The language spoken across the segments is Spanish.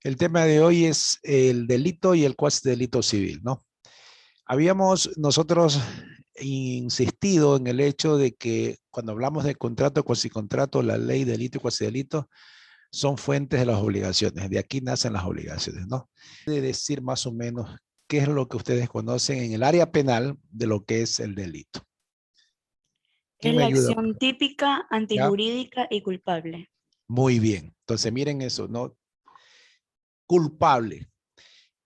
El tema de hoy es el delito y el cuasi delito civil, ¿no? Habíamos nosotros insistido en el hecho de que cuando hablamos de contrato, cuasi contrato, la ley, delito y cuasi delito son fuentes de las obligaciones. De aquí nacen las obligaciones, ¿no? De decir más o menos qué es lo que ustedes conocen en el área penal de lo que es el delito. ¿Quién Es me la ayuda? acción típica, ¿Ya? antijurídica y culpable. Muy bien. Entonces miren eso, ¿no? Culpable.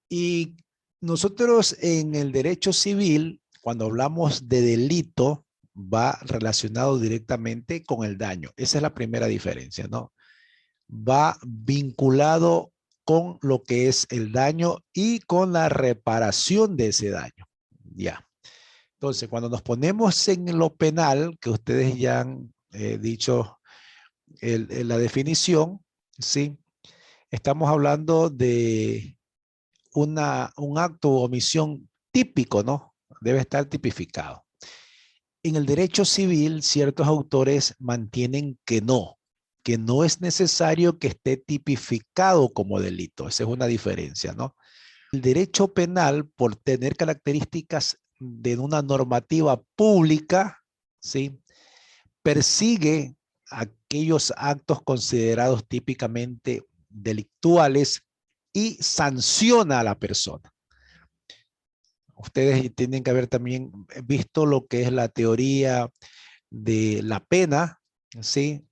Y nosotros en el derecho civil, cuando hablamos de delito, va relacionado directamente con el daño. Esa es la primera diferencia, ¿no? Va vinculado con lo que es el daño y con la reparación de ese daño. Ya. Entonces, cuando nos ponemos en lo penal, que ustedes ya han dicho la definición, ¿sí? Estamos hablando de un acto o omisión típico, ¿no? Debe estar tipificado. En el derecho civil, ciertos autores mantienen que no es necesario que esté tipificado como delito. Esa es una diferencia, ¿no? El derecho penal, por tener características de una normativa pública, ¿sí? Persigue aquellos actos considerados típicamente delictuales y sanciona a la persona. Ustedes tienen que haber también visto lo que es la teoría de la pena, ¿sí?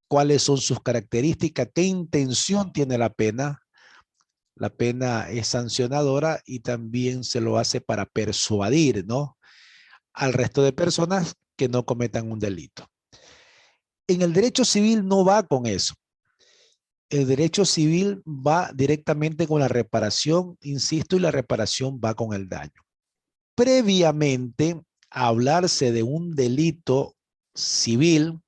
¿Cuáles son sus características? ¿Qué intención tiene la pena? La pena es sancionadora y también se lo hace para persuadir, ¿no? Al resto de personas que no cometan un delito. En el derecho civil no va con eso. El derecho civil va directamente con la reparación, insisto, y la reparación va con el daño. Previamente a hablarse de un delito civil,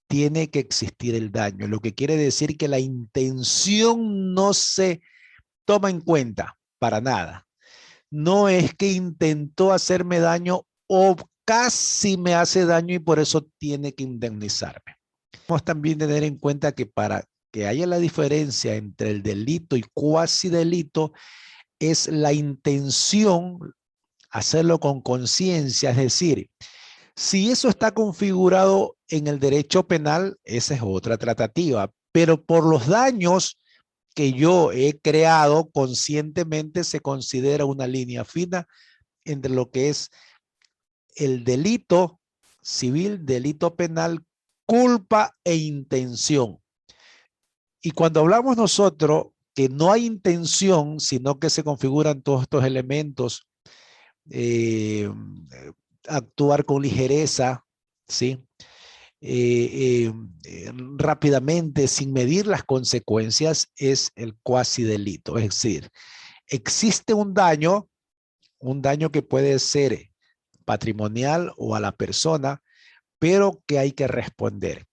tiene que existir el daño, lo que quiere decir que la intención no se toma en cuenta para nada. No es que intentó hacerme daño o casi me hace daño y por eso tiene que indemnizarme. Vamos también tener en cuenta que para que haya la diferencia entre el delito y cuasi delito es la intención, hacerlo con conciencia, es decir, si eso está configurado en el derecho penal, esa es otra tratativa, pero por los daños que yo he creado conscientemente se considera una línea fina entre lo que es el delito civil, delito penal, culpa e intención. Y cuando hablamos nosotros que no hay intención, sino que se configuran todos estos elementos, eh, actuar con ligereza, ¿sí? Rápidamente, sin medir las consecuencias, es el cuasi delito. Es decir, existe un daño que puede ser patrimonial o a la persona, pero que hay que responder.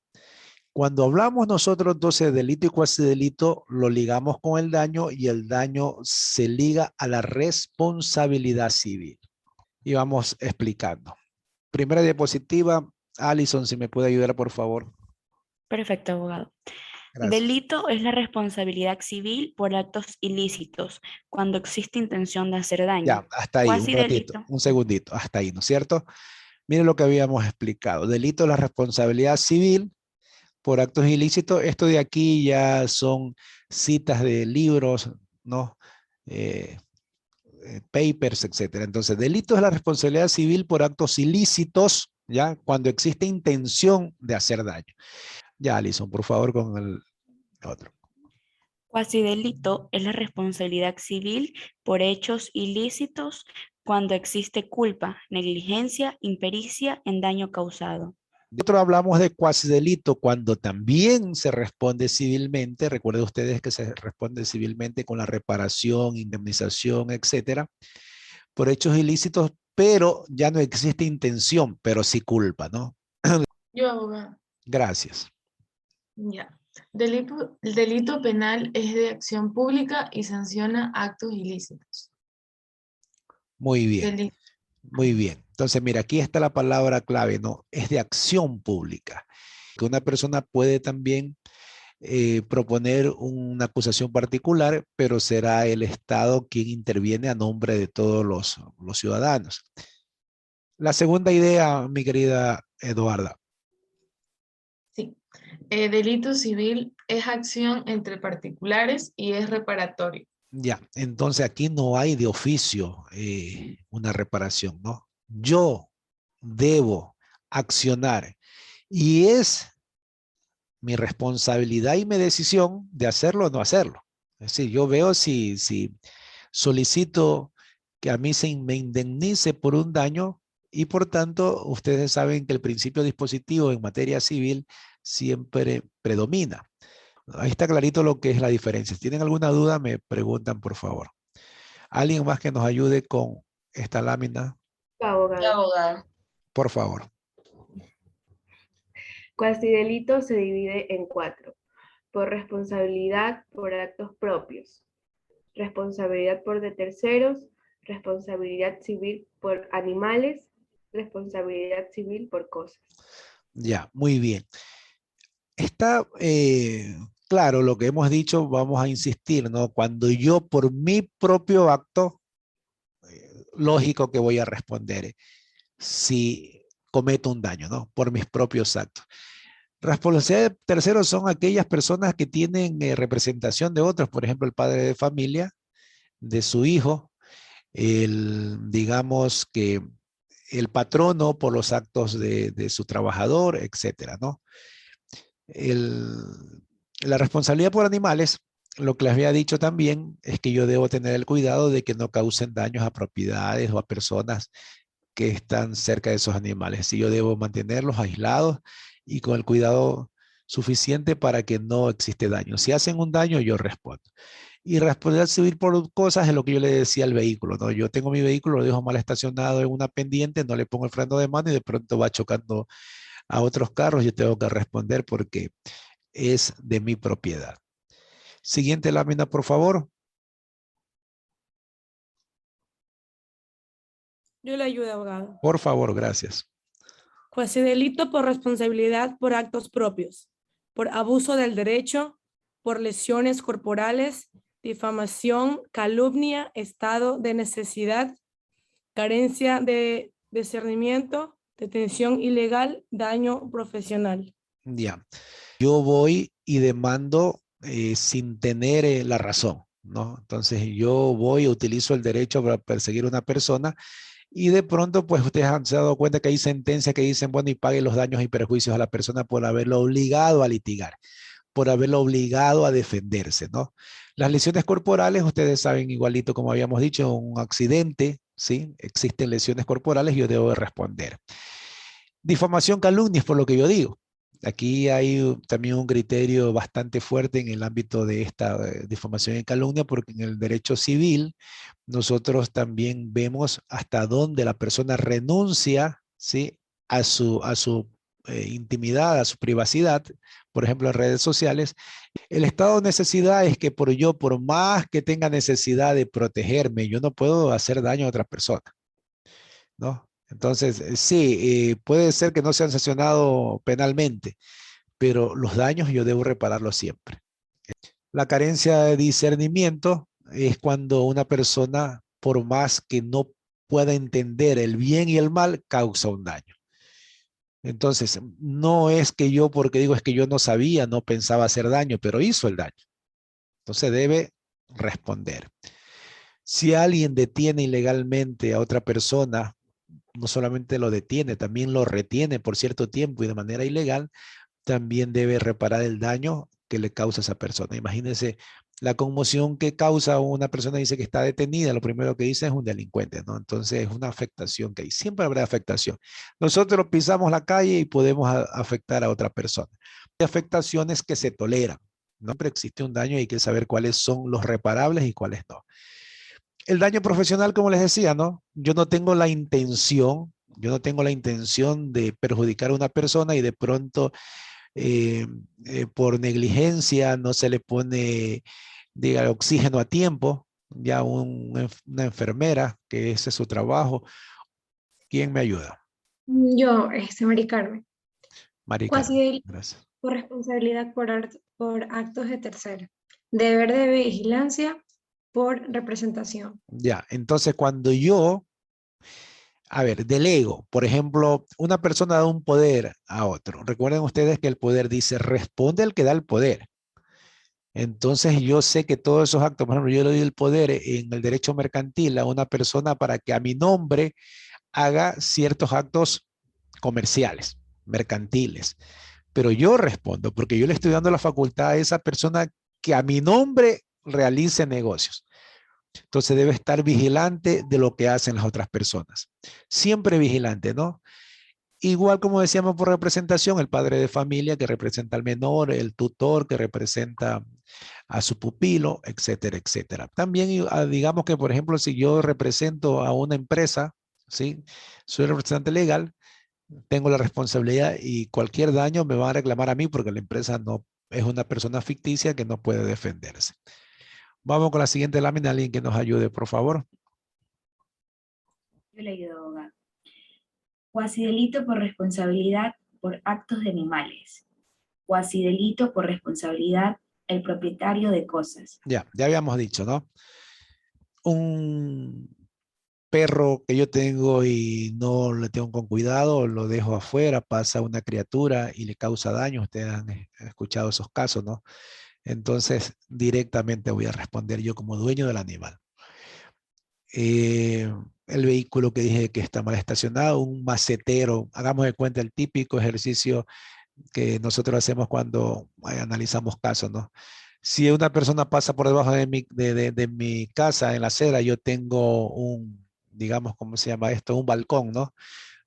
Cuando hablamos nosotros entonces de delito y cuasi delito, lo ligamos con el daño y el daño se liga a la responsabilidad civil. Y vamos explicando. Primera diapositiva, Alison, si me puede ayudar, por favor. Perfecto, abogado. Gracias. Delito es la responsabilidad civil por actos ilícitos cuando existe intención de hacer daño. Ya, hasta ahí, un Cuasi ratito, delito. un segundito, hasta ahí, ¿no es cierto? Miren lo que habíamos explicado. Delito es la responsabilidad civil por actos ilícitos. Esto de aquí ya son citas de libros, ¿no? Eh, papers, etcétera. Entonces, delito es la responsabilidad civil por actos ilícitos, ¿ya? Cuando existe intención de hacer daño. Ya, Alison, por favor, con el otro. Cuasi delito es la responsabilidad civil por hechos ilícitos cuando existe culpa, negligencia, impericia en daño causado. De otro hablamos de cuasi delito cuando también se responde civilmente. Recuerden ustedes que se responde civilmente con la reparación, indemnización, etcétera, por hechos ilícitos, pero ya no existe intención, pero sí culpa, ¿no? Yo, abogado. Gracias. Ya. El delito penal es de acción pública y sanciona actos ilícitos. Muy bien, Delito. muy bien. Entonces, mira, aquí está la palabra clave, ¿no? Es de acción pública. Que una persona puede también proponer una acusación particular, pero será el Estado quien interviene a nombre de todos los ciudadanos. La segunda idea, mi querida Eduarda. Sí. Delito civil es acción entre particulares y es reparatorio. Ya, entonces aquí no hay de oficio una reparación, ¿no? Yo debo accionar y es mi responsabilidad y mi decisión de hacerlo o no hacerlo. Es decir, yo veo si solicito que a mí me indemnice por un daño y por tanto ustedes saben que el principio dispositivo en materia civil siempre predomina. Ahí está clarito lo que es la diferencia. Si tienen alguna duda, me preguntan, por favor. ¿Alguien más que nos ayude con esta lámina? Abogado. Por favor. Cuasi delito se divide en 4. Por responsabilidad por actos propios, responsabilidad por de terceros, responsabilidad civil por animales, responsabilidad civil por cosas. Ya, muy bien. Está claro lo que hemos dicho, vamos a insistir, ¿no? Cuando yo por mi propio acto, lógico que voy a responder si cometo un daño, ¿no? Por mis propios actos. Responsabilidad de terceros son aquellas personas que tienen representación de otros, por ejemplo, el padre de familia, de su hijo, digamos que el patrono por los actos de su trabajador, etcétera, ¿no? La responsabilidad por animales, lo que les había dicho también es que yo debo tener el cuidado de que no causen daños a propiedades o a personas que están cerca de esos animales. Si yo debo mantenerlos aislados y con el cuidado suficiente para que no existe daño. Si hacen un daño, yo respondo. Y responsabilidad civil por cosas es lo que yo le decía al vehículo, ¿no? Yo tengo mi vehículo, lo dejo mal estacionado en una pendiente, no le pongo el freno de mano y de pronto va chocando a otros carros, yo tengo que responder porque es de mi propiedad. Siguiente lámina, por favor. Yo le ayudo, abogado. Por favor, gracias. Cuasi delito por responsabilidad por actos propios, por abuso del derecho, por lesiones corporales, difamación, calumnia, estado de necesidad, carencia de discernimiento, detención ilegal, daño profesional. Ya. Yo voy y demando sin tener la razón, ¿no? Entonces yo voy, utilizo el derecho para perseguir a una persona y de pronto pues ustedes se han dado cuenta que hay sentencias que dicen, bueno, y pague los daños y perjuicios a la persona por haberlo obligado a litigar, por haberlo obligado a defenderse, ¿no? Las lesiones corporales, ustedes saben igualito como habíamos dicho, un accidente, ¿sí? Existen lesiones corporales y yo debo de responder. Difamación, calumnia es por lo que yo digo. Aquí hay también un criterio bastante fuerte en el ámbito de esta difamación y calumnia, porque en el derecho civil nosotros también vemos hasta dónde la persona renuncia, ¿sí? a su intimidad, a su privacidad, por ejemplo en redes sociales. El estado de necesidad es que por más que tenga necesidad de protegerme, yo no puedo hacer daño a otra persona, ¿no? Entonces, sí, puede ser que no sean sancionados penalmente, pero los daños yo debo repararlos siempre. La carencia de discernimiento es cuando una persona, por más que no pueda entender el bien y el mal, causa un daño. Entonces, no es que yo, porque digo, es que yo no sabía, no pensaba hacer daño, pero hizo el daño. Entonces debe responder. Si alguien detiene ilegalmente a otra persona, no solamente lo detiene, también lo retiene por cierto tiempo y de manera ilegal, también debe reparar el daño que le causa a esa persona. Imagínense la conmoción que causa una persona, dice que está detenida, lo primero que dice es un delincuente, ¿no? Entonces es una afectación que hay, siempre habrá afectación. Nosotros pisamos la calle y podemos afectar a otra persona. Hay afectaciones que se toleran, ¿no? Siempre existe un daño y hay que saber cuáles son los reparables y cuáles no. El daño profesional, como les decía, ¿no? Yo no tengo la intención de perjudicar a una persona y de pronto por negligencia no se le pone, diga, oxígeno a tiempo, ya una enfermera, que ese es su trabajo. ¿Quién me ayuda? Yo, Mari Carmen. Mari Cuasi Carmen, delito gracias. por responsabilidad por por actos de tercero. Deber de vigilancia por representación. Ya, entonces cuando yo, a ver, delego, por ejemplo, una persona da un poder a otro. Recuerden ustedes que el poder dice, responde al que da el poder. Entonces yo sé que todos esos actos, por ejemplo, yo le doy el poder en el derecho mercantil a una persona para que a mi nombre haga ciertos actos comerciales, mercantiles. Pero yo respondo porque yo le estoy dando la facultad a esa persona que a mi nombre realice negocios. Entonces debe estar vigilante de lo que hacen las otras personas. Siempre vigilante, ¿no? Igual como decíamos por representación, el padre de familia que representa al menor, el tutor que representa a su pupilo, etcétera, etcétera. También digamos que, por ejemplo, si yo represento a una empresa, ¿sí? Soy representante legal, tengo la responsabilidad y cualquier daño me va a reclamar a mí porque la empresa no es una persona ficticia que no puede defenderse. Vamos con la siguiente lámina, alguien que nos ayude, por favor. Yo le ayudo, abogado. Cuasidelito por responsabilidad por actos de animales. Cuasidelito por responsabilidad el propietario de cosas. Ya habíamos dicho, ¿no? Un perro que yo tengo y no le tengo con cuidado, lo dejo afuera, pasa una criatura y le causa daño. Ustedes han escuchado esos casos, ¿no? Entonces, directamente voy a responder yo como dueño del animal. El vehículo que dije que está mal estacionado, un macetero, hagamos de cuenta el típico ejercicio que nosotros hacemos cuando analizamos casos, ¿no? Si una persona pasa por debajo de mi casa en la acera, yo tengo un, digamos, ¿cómo se llama esto? Un balcón, ¿no?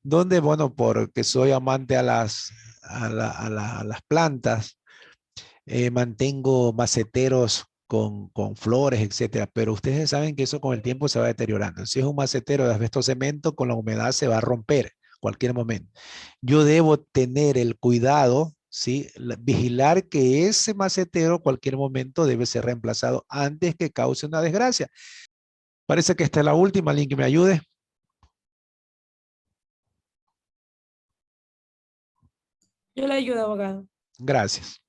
Donde, bueno, porque soy amante a las plantas, mantengo maceteros con flores, etcétera, pero ustedes saben que eso con el tiempo se va deteriorando. Si es un macetero de asbesto cemento, con la humedad se va a romper cualquier momento. Yo debo tener el cuidado, ¿sí? Vigilar que ese macetero cualquier momento debe ser reemplazado antes que cause una desgracia. Parece que esta es la última, alguien que me ayude. Yo le ayudo, abogado. Gracias.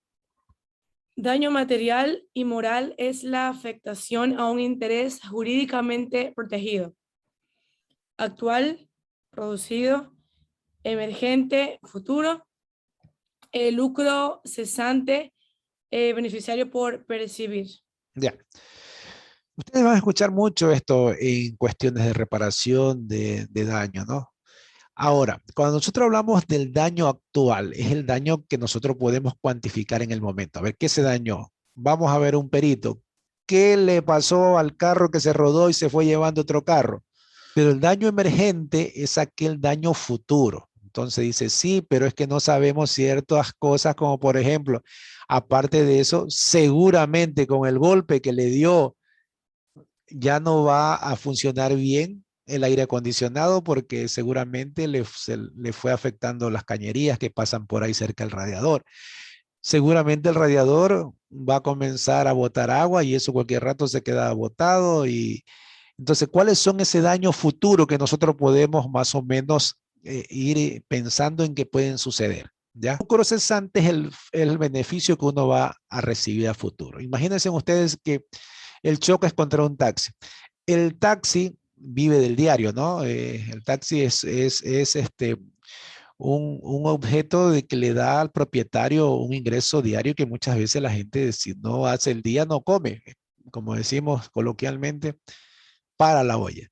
Daño material y moral es la afectación a un interés jurídicamente protegido. Actual, producido, emergente, futuro, lucro cesante, beneficiario por percibir. Ya. Ustedes van a escuchar mucho esto en cuestiones de reparación de daño, ¿no? Ahora, cuando nosotros hablamos del daño actual, es el daño que nosotros podemos cuantificar en el momento. A ver, ¿qué se dañó? Vamos a ver un perito. ¿Qué le pasó al carro que se rodó y se fue llevando otro carro? Pero el daño emergente es aquel daño futuro. Entonces dice, sí, pero es que no sabemos ciertas cosas como por ejemplo, aparte de eso, seguramente con el golpe que le dio ya no va a funcionar bien el aire acondicionado porque seguramente le fue afectando las cañerías que pasan por ahí cerca del radiador. Seguramente el radiador va a comenzar a botar agua y eso cualquier rato se queda botado. Y entonces, ¿cuáles son ese daño futuro que nosotros podemos más o menos ir pensando en que pueden suceder? ¿Ya? Un lucro cesante es el beneficio que uno va a recibir a futuro. Imagínense ustedes que el choque es contra un taxi. El taxi vive del diario, ¿no? El taxi es un objeto de que le da al propietario un ingreso diario que muchas veces la gente, si no hace el día, no come, como decimos coloquialmente, para la olla.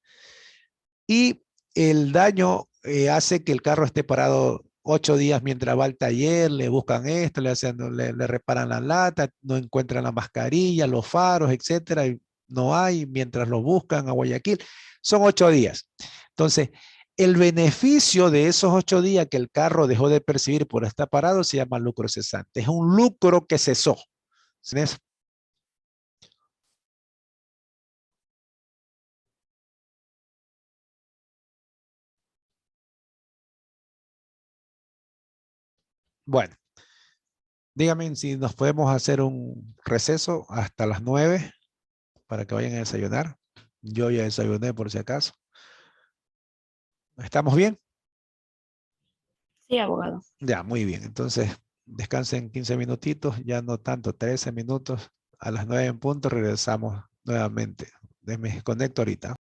Y el daño hace que el carro esté parado 8 días mientras va al taller, le buscan esto, le reparan la lata, no encuentran la mascarilla, los faros, etcétera, y no hay, mientras lo buscan a Guayaquil. Son 8 días. Entonces, el beneficio de esos 8 días que el carro dejó de percibir por estar parado se llama lucro cesante. Es un lucro que cesó. ¿Ves? Bueno, díganme si nos podemos hacer un receso hasta las 9 para que vayan a desayunar. Yo ya desayuné por si acaso. ¿Estamos bien? Sí, abogado. Ya, muy bien. Entonces, descansen 15 minutitos, ya no tanto, 13 minutos. A las 9 en punto regresamos nuevamente. Me desconecto ahorita.